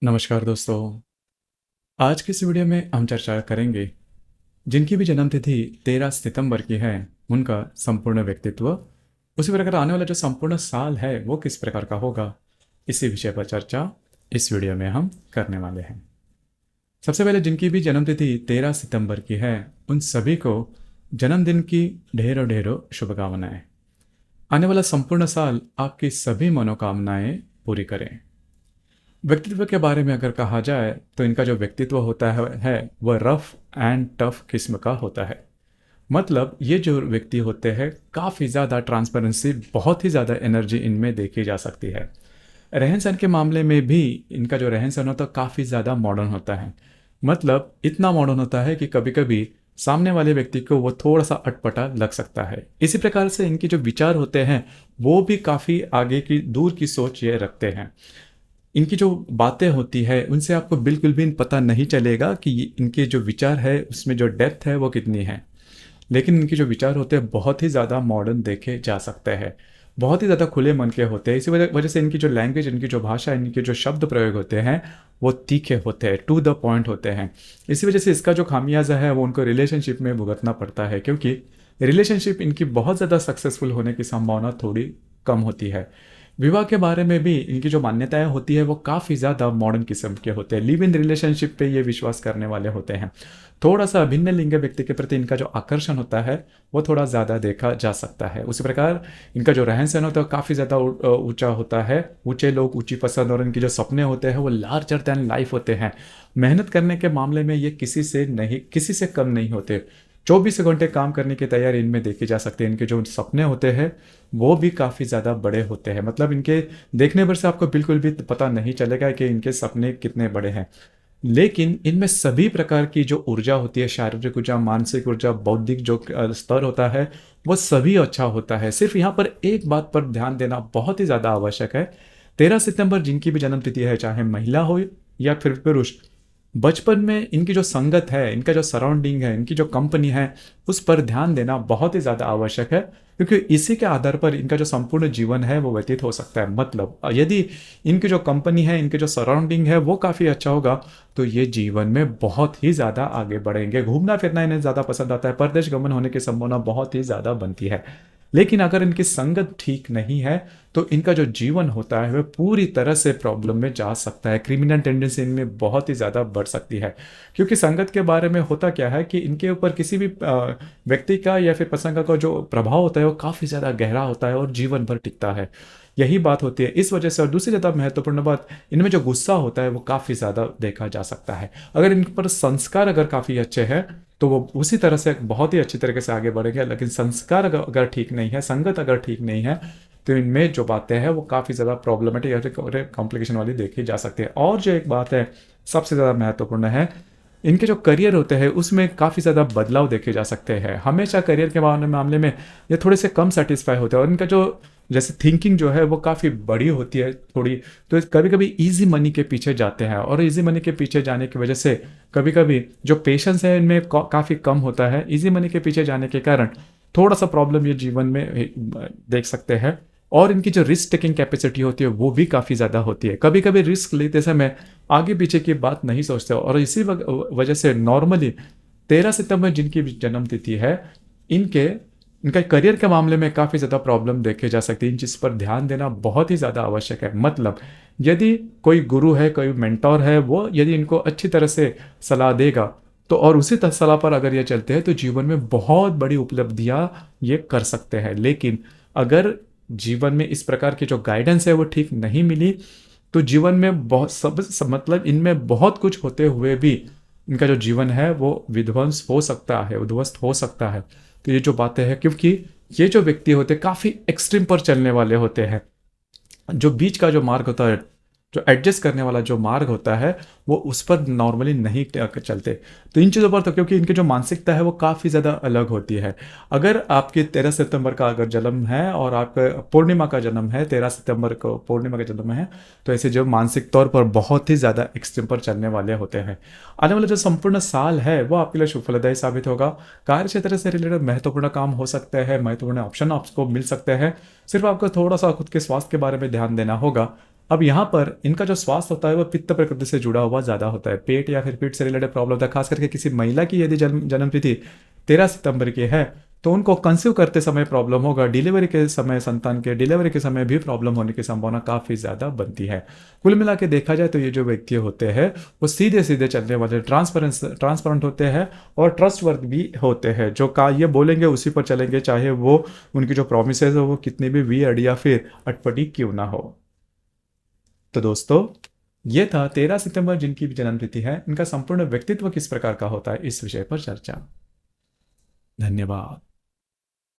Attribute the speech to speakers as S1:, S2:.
S1: नमस्कार दोस्तों। आज की इस वीडियो में हम चर्चा करेंगे जिनकी भी जन्मतिथि 13 सितंबर की है उनका संपूर्ण व्यक्तित्व, उसी प्रकार आने वाला जो संपूर्ण साल है वो किस प्रकार का होगा। इसी विषय पर चर्चा इस वीडियो में हम करने वाले हैं। सबसे पहले जिनकी भी जन्मतिथि 13 सितंबर की है उन सभी को जन्मदिन की ढेरों ढेरों शुभकामनाएं। आने वाला संपूर्ण साल आपकी सभी मनोकामनाएं पूरी करें। व्यक्तित्व के बारे में अगर कहा जाए तो इनका जो व्यक्तित्व होता है वह रफ एंड टफ किस्म का होता है। मतलब ये जो व्यक्ति होते हैं काफ़ी ज़्यादा ट्रांसपेरेंसी, बहुत ही ज़्यादा एनर्जी इनमें देखी जा सकती है। रहन सहन के मामले में भी इनका जो रहन सहन होता है काफ़ी ज़्यादा मॉडर्न होता है। मतलब इतना मॉडर्न होता है कि कभी कभी सामने वाले व्यक्ति को वो थोड़ा सा अटपटा लग सकता है। इसी प्रकार से इनके जो विचार होते हैं वो भी काफ़ी आगे की दूर की सोच ये रखते हैं। इनकी जो बातें होती है उनसे आपको बिल्कुल भी पता नहीं चलेगा कि इनके जो विचार है उसमें जो डेप्थ है वो कितनी है। लेकिन इनके जो विचार होते हैं बहुत ही ज़्यादा मॉडर्न देखे जा सकते हैं, बहुत ही ज़्यादा खुले मन के होते हैं। इसी वजह वजह से इनकी जो लैंग्वेज, इनकी जो भाषा, इनके जो शब्द प्रयोग होते हैं वो तीखे होते हैं, टू द पॉइंट होते हैं। इसी वजह से इसका जो खामियाजा है वो उनको रिलेशनशिप में भुगतना पड़ता है, क्योंकि रिलेशनशिप इनकी बहुत ज़्यादा सक्सेसफुल होने की संभावना थोड़ी कम होती है। विवाह के बारे में भी इनकी जो मान्यताएं होती है वो काफ़ी ज़्यादा मॉडर्न किस्म के होते हैं। लिव इन रिलेशनशिप पे ये विश्वास करने वाले होते हैं। थोड़ा सा भिन्न लिंग व्यक्ति के प्रति इनका जो आकर्षण होता है वो थोड़ा ज़्यादा देखा जा सकता है। उसी प्रकार इनका जो रहन सहन होता है काफ़ी ज़्यादा ऊंचा होता है। ऊंचे लोग, ऊंची पसंद, और इनके जो सपने होते हैं वो लार्जर दैन लाइफ होते हैं। मेहनत करने के मामले में ये किसी से कम नहीं होते। 24 घंटे काम करने की तैयारी इनमें देखी जा सकती है। इनके जो सपने होते हैं वो भी काफ़ी ज़्यादा बड़े होते हैं। मतलब इनके देखने पर से आपको बिल्कुल भी पता नहीं चलेगा कि इनके सपने कितने बड़े हैं। लेकिन इनमें सभी प्रकार की जो ऊर्जा होती है, शारीरिक ऊर्जा, मानसिक ऊर्जा, बौद्धिक जो स्तर होता है वो सभी अच्छा होता है। सिर्फ यहाँ पर एक बात पर ध्यान देना बहुत ही ज़्यादा आवश्यक है। 13 सितंबर जिनकी भी जन्मतिथि है, चाहे महिला हो या फिर पुरुष, बचपन में इनकी जो संगत है, इनका जो सराउंडिंग है, इनकी जो कंपनी है, उस पर ध्यान देना बहुत ही ज़्यादा आवश्यक है, क्योंकि इसी के आधार पर इनका जो संपूर्ण जीवन है वो व्यतीत हो सकता है। मतलब यदि इनकी जो कंपनी है, इनके जो सराउंडिंग है वो काफ़ी अच्छा होगा तो ये जीवन में बहुत ही ज़्यादा आगे बढ़ेंगे। घूमना फिरना इन्हें ज़्यादा पसंद आता है, परदेश गमन होने की संभावना बहुत ही ज़्यादा बनती है। लेकिन अगर इनकी संगत ठीक नहीं है तो इनका जो जीवन होता है वह पूरी तरह से प्रॉब्लम में जा सकता है। क्रिमिनल टेंडेंसी इनमें बहुत ही ज़्यादा बढ़ सकती है, क्योंकि संगत के बारे में होता क्या है कि इनके ऊपर किसी भी व्यक्ति का या फिर प्रसंग का जो प्रभाव होता है वो काफ़ी ज़्यादा गहरा होता है और जीवन भर टिकता है। यही बात होती है इस वजह से। और दूसरी ज़्यादा महत्वपूर्ण बात, इनमें जो गुस्सा होता है वो काफ़ी ज़्यादा देखा जा सकता है। अगर इन पर संस्कार अगर काफ़ी अच्छे हैं तो वो उसी तरह से बहुत ही अच्छी तरीके से आगे बढ़ेंगे। लेकिन संस्कार अगर ठीक नहीं है, संगत अगर ठीक नहीं है, तो इनमें जो बातें हैं वो काफ़ी ज़्यादा प्रॉब्लमेटिक या फिर कॉम्प्लिकेशन वाली देखी जा सकती है। और जो एक बात है सबसे ज़्यादा महत्वपूर्ण है, इनके जो करियर होते हैं उसमें काफ़ी ज़्यादा बदलाव देखे जा सकते हैं। हमेशा करियर के मामले में ये थोड़े से कम सेटिस्फाई होते हैं, और इनका जो जैसे थिंकिंग जो है वो काफ़ी बड़ी होती है थोड़ी। तो कभी कभी इजी मनी के पीछे जाते हैं, और इजी मनी के पीछे जाने की वजह से कभी कभी जो पेशेंस है इनमें काफ़ी कम होता है। इजी मनी के पीछे जाने के कारण थोड़ा सा प्रॉब्लम ये जीवन में देख सकते हैं। और इनकी जो रिस्क टेकिंग कैपेसिटी होती है वो भी काफ़ी ज़्यादा होती है। कभी कभी रिस्क लेते समय आगे पीछे की बात नहीं सोचते, और इसी वजह से नॉर्मली 13 सितंबर जिनकी जन्म तिथि है, इनके इनका करियर के मामले में काफ़ी ज़्यादा प्रॉब्लम देखे जा सकती है। इन चीज़ पर ध्यान देना बहुत ही ज़्यादा आवश्यक है। मतलब यदि कोई गुरु है, कोई मेंटोर है, वो यदि इनको अच्छी तरह से सलाह देगा तो, और उसी सलाह पर अगर ये चलते हैं तो जीवन में बहुत बड़ी उपलब्धियां ये कर सकते हैं। लेकिन अगर जीवन में इस प्रकार की जो गाइडेंस है वो ठीक नहीं मिली तो जीवन में बहुत मतलब इनमें बहुत कुछ होते हुए भी इनका जो जीवन है वो विध्वंस हो सकता है, उद्ध्वस्त हो सकता है। तो ये जो बातें हैं, क्योंकि ये जो व्यक्ति होते हैं काफ़ी एक्सट्रीम पर चलने वाले होते हैं। जो बीच का जो मार्ग होता है, जो एडजस्ट करने वाला जो मार्ग होता है, वो उस पर नॉर्मली नहीं चलते। तो इन चीज़ों पर तो, क्योंकि इनकी जो मानसिकता है वो काफ़ी ज़्यादा अलग होती है। अगर आपके 13 सितंबर का अगर जन्म है और आपका पूर्णिमा का जन्म है, 13 सितंबर को पूर्णिमा का जन्म है, तो ऐसे जो मानसिक तौर पर बहुत ही ज़्यादा एक्सट्रीम पर चलने वाले होते हैं। आने वाला जो संपूर्ण साल है वो आपके लिए शुभ फलदायी साबित होगा। कार्य क्षेत्र से रिलेटेड महत्वपूर्ण काम हो सकते हैं, महत्वपूर्ण ऑप्शन आपको मिल सकते हैं। सिर्फ आपको थोड़ा सा खुद के स्वास्थ्य के बारे में ध्यान देना होगा। अब यहाँ पर इनका जो स्वास्थ्य होता है वो पित्त प्रकृति से जुड़ा हुआ ज़्यादा होता है। पेट या फिर पीठ से रिलेटेड प्रॉब्लम होता है, खास करके किसी महिला की यदि जन्म तिथि 13 सितंबर की है तो उनको कंसीव करते समय प्रॉब्लम होगा, डिलीवरी के समय, संतान के डिलीवरी के समय भी प्रॉब्लम होने की संभावना काफ़ी ज़्यादा बनती है। कुल मिला के देखा जाए तो ये जो व्यक्ति होते हैं वो सीधे सीधे चलने वाले, ट्रांसपेरेंट होते हैं और ट्रस्टवर्थ भी होते हैं। जो का ये बोलेंगे उसी पर चलेंगे, चाहे वो उनकी जो प्रोमिसेस हो वो कितनी भी वियर्ड या फिर अटपटी क्यों ना हो। तो दोस्तों, ये था 13 सितंबर जिनकी भी जन्मतिथि है, इनका संपूर्ण व्यक्तित्व किस प्रकार का होता है इस विषय पर चर्चा। धन्यवाद।